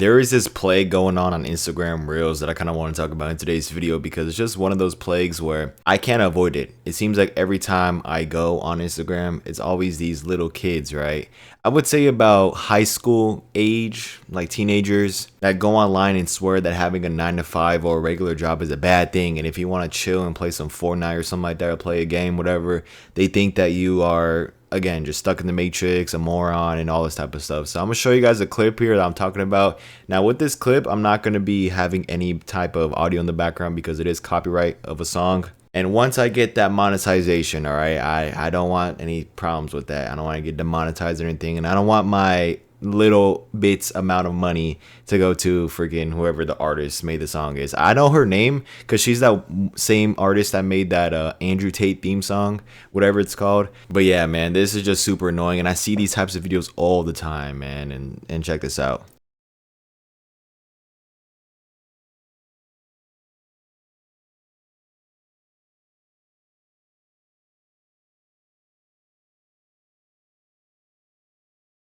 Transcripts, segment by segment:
There is this plague going on Instagram Reels that I kind of want to talk about in today's video because it's just one of those plagues where I can't avoid it. It seems like every time I go on Instagram, it's always these little kids, right? I would say about high school age, like teenagers that go online and swear that having a 9 to 5 or a regular job is a bad thing. And if you want to chill and play some Fortnite or something like that, or play a game, whatever, they think that you are, again, just stuck in the matrix, a moron, and all this type of stuff. So I'm gonna show you guys a clip here that I'm talking about. Now with this clip, I'm not gonna be having any type of audio in the background because it is copyright of a song. And once I get that monetization, all right, I don't want any problems with that. I don't want to get demonetized or anything, and I don't want my little bits amount of money to go to freaking whoever the artist made the song is. I know her name because she's that same artist that made that Andrew Tate theme song, whatever it's called. But yeah, man, this is just super annoying, and I see these types of videos all the time, man. And check this out.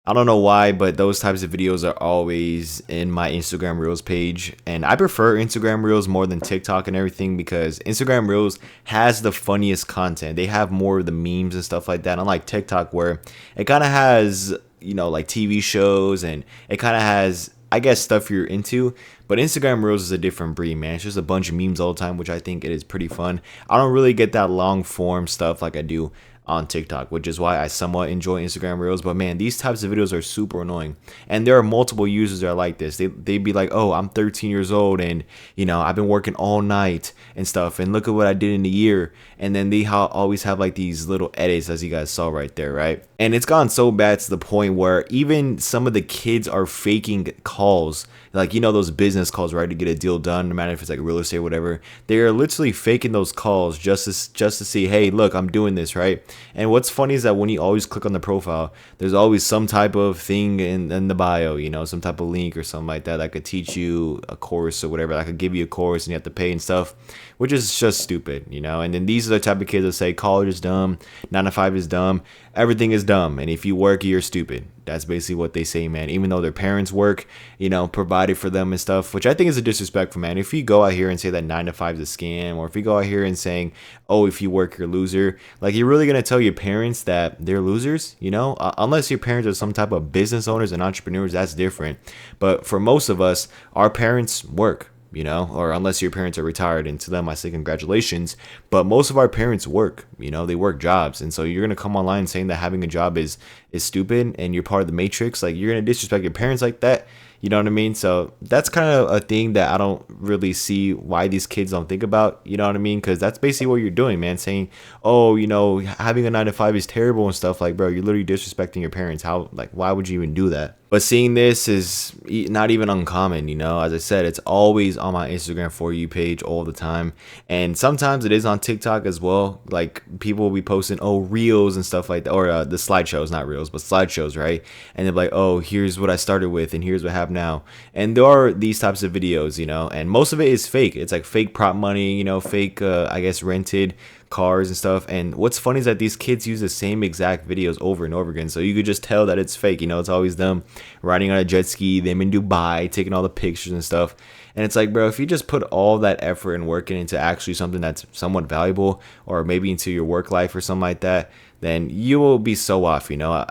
I don't know why, but those types of videos are always in my Instagram Reels page. And I prefer Instagram Reels more than TikTok and everything because Instagram Reels has the funniest content. They have more of the memes and stuff like that. Unlike TikTok, where it kind of has, you know, like TV shows, and it kind of has, I guess, stuff you're into. But Instagram Reels is a different breed, man. It's just a bunch of memes all the time, which I think it is pretty fun. I don't really get that long form stuff like I do on TikTok, which is why I somewhat enjoy Instagram Reels. But man, these types of videos are super annoying, and there are multiple users that are like this. They'd be like, oh, I'm 13 years old, and you know, I've been working all night and stuff, and look at what I did in a year. And then they always have like these little edits, as you guys saw right there, right? And it's gone so bad to the point where even some of the kids are faking calls, like, you know, those business calls, right, to get a deal done, no matter if it's like real estate or whatever. They are literally faking those calls just to see, hey, look, I'm doing this, right? And what's funny is that when you always click on the profile, there's always some type of thing in the bio, you know, some type of link or something like that could teach you a course or whatever. That could give you a course and you have to pay and stuff, which is just stupid, you know. And then these are the type of kids that say college is dumb, 9 to 5 is dumb, everything is dumb, and if you work, you're stupid. That's basically what they say, man. Even though their parents work, you know, provided for them and stuff, which I think is a disrespectful, man. If you go out here and say that 9 to 5 is a scam, or if you go out here and saying, oh, if you work, you're a loser, like, you're really gonna tell your parents that they're losers, you know? Unless your parents are some type of business owners and entrepreneurs, that's different. But for most of us, our parents work, you know, or unless your parents are retired, and to them I say congratulations. But most of our parents work, you know, they work jobs. And so you're gonna come online saying that having a job is stupid and you're part of the matrix. Like, you're gonna disrespect your parents like that, you know what I mean? So that's kind of a thing that I don't really see why these kids don't think about, you know what I mean? Because that's basically what you're doing, man. Saying, oh, you know, having a 9 to 5 is terrible and stuff. Like, bro, you're literally disrespecting your parents. How, like, why would you even do that? But seeing this is not even uncommon, you know. As I said, it's always on my Instagram For You page all the time. And sometimes it is on TikTok as well. Like, people will be posting, oh, reels and stuff like that. Or the slideshows, not reels, but slideshows, right? And they're like, oh, here's what I started with and here's what I have now. And there are these types of videos, you know. And most of it is fake. It's like fake prop money, you know, fake, I guess, rented cars and stuff. And what's funny is that these kids use the same exact videos over and over again, so you could just tell that it's fake, you know. It's always them riding on a jet ski, them in Dubai taking all the pictures and stuff. And it's like, bro, if you just put all that effort and working into actually something that's somewhat valuable, or maybe into your work life or something like that, then you will be so off, you know,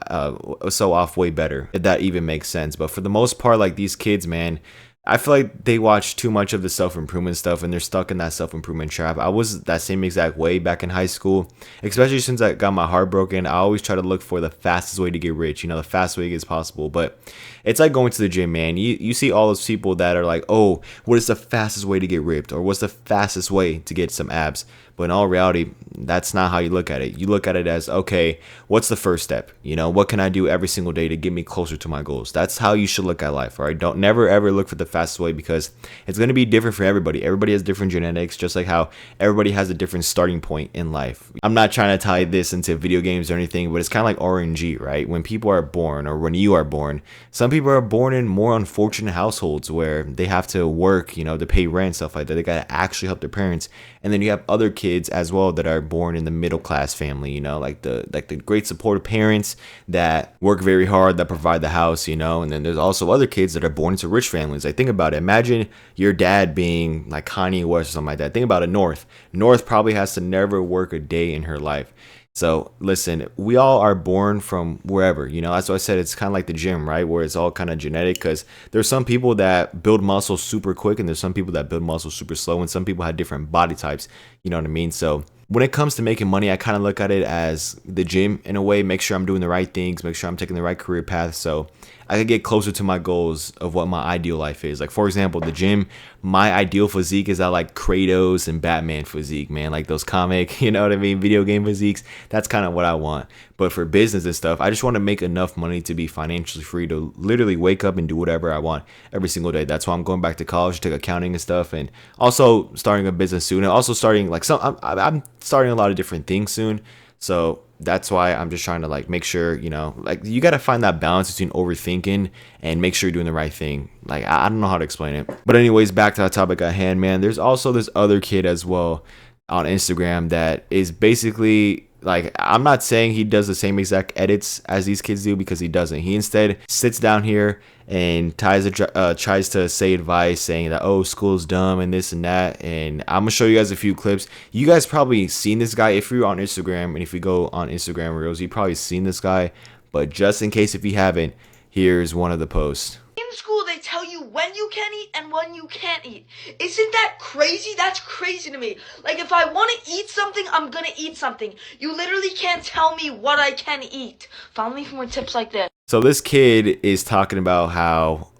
so off way better, if that even makes sense. But for the most part, like, these kids, man, I feel like they watch too much of the self-improvement stuff, and they're stuck in that self-improvement trap. I was that same exact way back in high school, especially since I got my heart broken. I always try to look for the fastest way to get rich, you know, the fastest way as possible. But it's like going to the gym, man. You see all those people that are like, oh, what is the fastest way to get ripped? Or what's the fastest way to get some abs? But in all reality, that's not how you look at it. You look at it as, okay, what's the first step? You know, what can I do every single day to get me closer to my goals? That's how you should look at life, all right? Don't never ever look for the fastest way, because it's going to be different for everybody. Everybody has different genetics, just like how everybody has a different starting point in life. I'm not trying to tie this into video games or anything, but it's kind of like RNG, right? When people are born, or when you are born, some people are born in more unfortunate households where they have to work, to pay rent, stuff like that. They got to actually help their parents. And then you have other kids as well that are born in the middle class family, like the great supportive parents that work very hard, that provide the house, and then there's also other kids that are born into rich families. Like, think about it. Imagine your dad being like Kanye West or something like that. Think about it. North probably has to never work a day in her life. So listen, we all are born from wherever, that's why I said it's kind of like the gym, right? Where it's all kind of genetic, because there's some people that build muscle super quick, and there's some people that build muscle super slow, and some people have different body types, you know what I mean? So when it comes to making money, I kind of look at it as the gym in a way. Make sure I'm doing the right things, make sure I'm taking the right career path, so I could get closer to my goals of what my ideal life is. Like, for example, the gym, my ideal physique is that like Kratos and Batman physique, man, like those comic, video game physiques. That's kind of what I want. But for business and stuff, I just want to make enough money to be financially free to literally wake up and do whatever I want every single day. That's why I'm going back to college to take accounting and stuff, and also starting a business soon, and also starting like I'm starting a lot of different things soon. So that's why I'm just trying to like make sure, like you got to find that balance between overthinking and make sure you're doing the right thing. Like, I don't know how to explain it. But anyways, back to the topic at hand, man. There's also this other kid as well on Instagram that is basically like, I'm not saying he does the same exact edits as these kids do, because he doesn't. He instead sits down here and tries to say advice saying that, oh, school's dumb and this and that. And I'm gonna show you guys a few clips. You guys probably seen this guy if you're on Instagram, and if you go on Instagram Reels, you probably seen this guy. But just in case if you haven't, here's one of the posts. In school, they tell you when you can eat and when you can't eat. Isn't that crazy? That's crazy to me. Like, if I want to eat something, I'm gonna eat something. You literally can't tell me what I can eat. Follow me for more tips like this. So this kid is talking about how,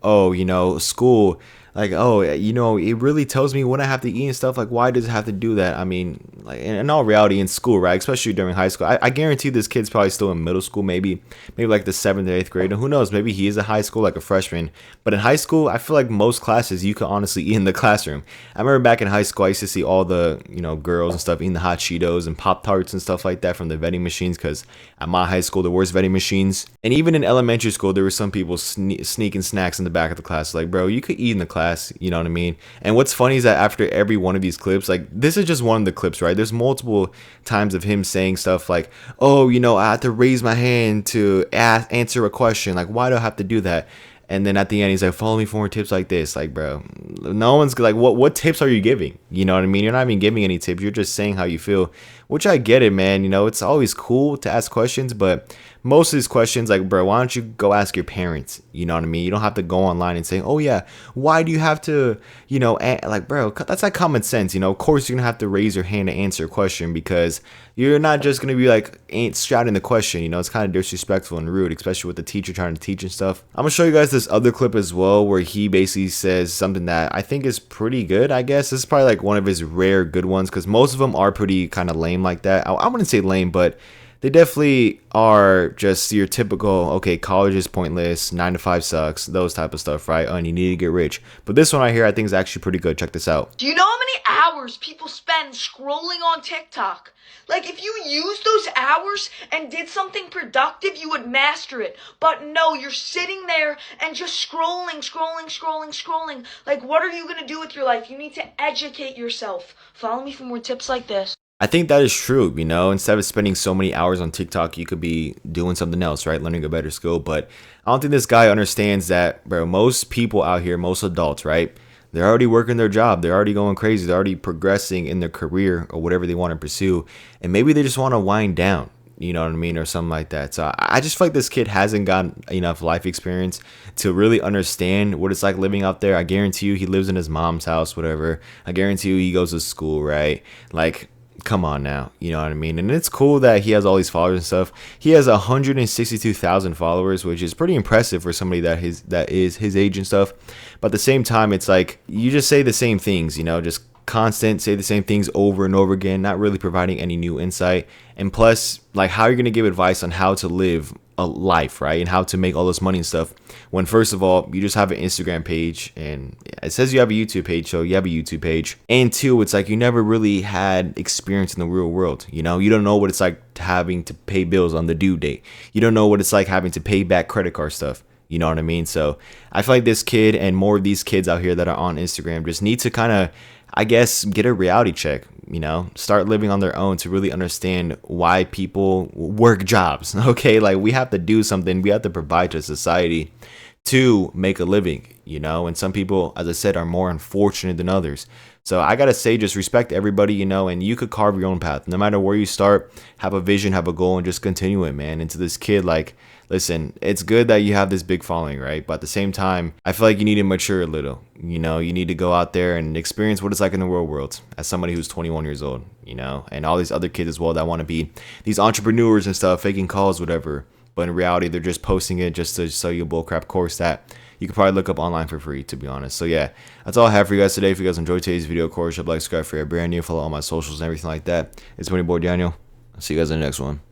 school, like, it really tells me when I have to eat and stuff. Like, why does it have to do that? I mean, like, in all reality, in school, right? Especially during high school, I guarantee this kid's probably still in middle school, maybe like the 7th or 8th grade. And who knows? Maybe he is in high school, like a freshman. But in high school, I feel like most classes you could honestly eat in the classroom. I remember back in high school, I used to see all the, girls and stuff eating the hot Cheetos and Pop-Tarts and stuff like that from the vending machines, because at my high school, there was vending machines. And even in elementary school, there were some people sneaking snacks in the back of the class. Like, bro, you could eat in the class, you know what I mean? And what's funny is that after every one of these clips, like, this is just one of the clips, right? There's multiple times of him saying stuff like, oh, I have to raise my hand to answer a question. Like, why do I have to do that? And then at the end, he's like, follow me for more tips like this. Like, bro, no one's like, what tips are you giving? You know what I mean? You're not even giving any tips. You're just saying how you feel, which I get it, man. It's always cool to ask questions, but most of these questions, like, bro, why don't you go ask your parents? You know what I mean? You don't have to go online and say, oh yeah, why do you have to, like, bro, that's like common sense. Of course you're gonna have to raise your hand to answer a question, because you're not just gonna be like shouting the question. It's kind of disrespectful and rude, especially with the teacher trying to teach and stuff. I'm gonna show you guys this other clip as well, where he basically says something that I think is pretty good. I guess this is probably like one of his rare good ones, because most of them are pretty kind of lame like that. I wouldn't say lame, but they definitely are just your typical, okay, college is pointless, 9 to 5 sucks, those type of stuff, right? And you need to get rich. But this one right here, I think is actually pretty good. Check this out. Do you know how many hours people spend scrolling on TikTok? Like, if you used those hours and did something productive, you would master it. But no, you're sitting there and just scrolling. Like, what are you gonna do with your life? You need to educate yourself. Follow me for more tips like this. I think that is true, instead of spending so many hours on TikTok, you could be doing something else, right? Learning a better skill. But I don't think this guy understands that, bro, most people out here, most adults, right? They're already working their job. They're already going crazy. They're already progressing in their career or whatever they want to pursue. And maybe they just want to wind down, you know what I mean? Or something like that. So I just feel like this kid hasn't gotten enough life experience to really understand what it's like living out there. I guarantee you he lives in his mom's house, whatever. I guarantee you he goes to school, right? Like, come on now, you know what I mean? And it's cool that he has all these followers and stuff. He has 162,000 followers, which is pretty impressive for somebody that is his age and stuff. But at the same time, it's like you just say the same things, just constant, say the same things over and over again, not really providing any new insight. And plus, like, how are you going to give advice on how to live a life, right? And how to make all this money and stuff. When first of all, you just have an Instagram page and it says you have a YouTube page, so you have a YouTube page. And two, it's like you never really had experience in the real world. You know, you don't know what it's like having to pay bills on the due date. You don't know what it's like having to pay back credit card stuff. You know what I mean? So I feel like this kid and more of these kids out here that are on Instagram just need to kind of, I guess, get a reality check, you know, start living on their own to really understand why people work jobs. Okay. Like we have to do something. We have to provide to society to make a living, you know, and some people, as I said, are more unfortunate than others. So I gotta say, just respect everybody, you know, and you could carve your own path. No matter where you start, have a vision, have a goal, and just continue it, man. And to this kid, like, listen, it's good that you have this big following, right? But at the same time, I feel like you need to mature a little. You know, you need to go out there and experience what it's like in the real world as somebody who's 21 years old, you know, and all these other kids as well that want to be these entrepreneurs and stuff, faking calls, whatever. But in reality, they're just posting it just to sell you a bullcrap course that you could probably look up online for free, to be honest. So yeah, that's all I have for you guys today. If you guys enjoyed today's video, of course, like, subscribe for your brand new, follow all my socials and everything like that. It's been your boy Daniel. I'll see you guys in the next one.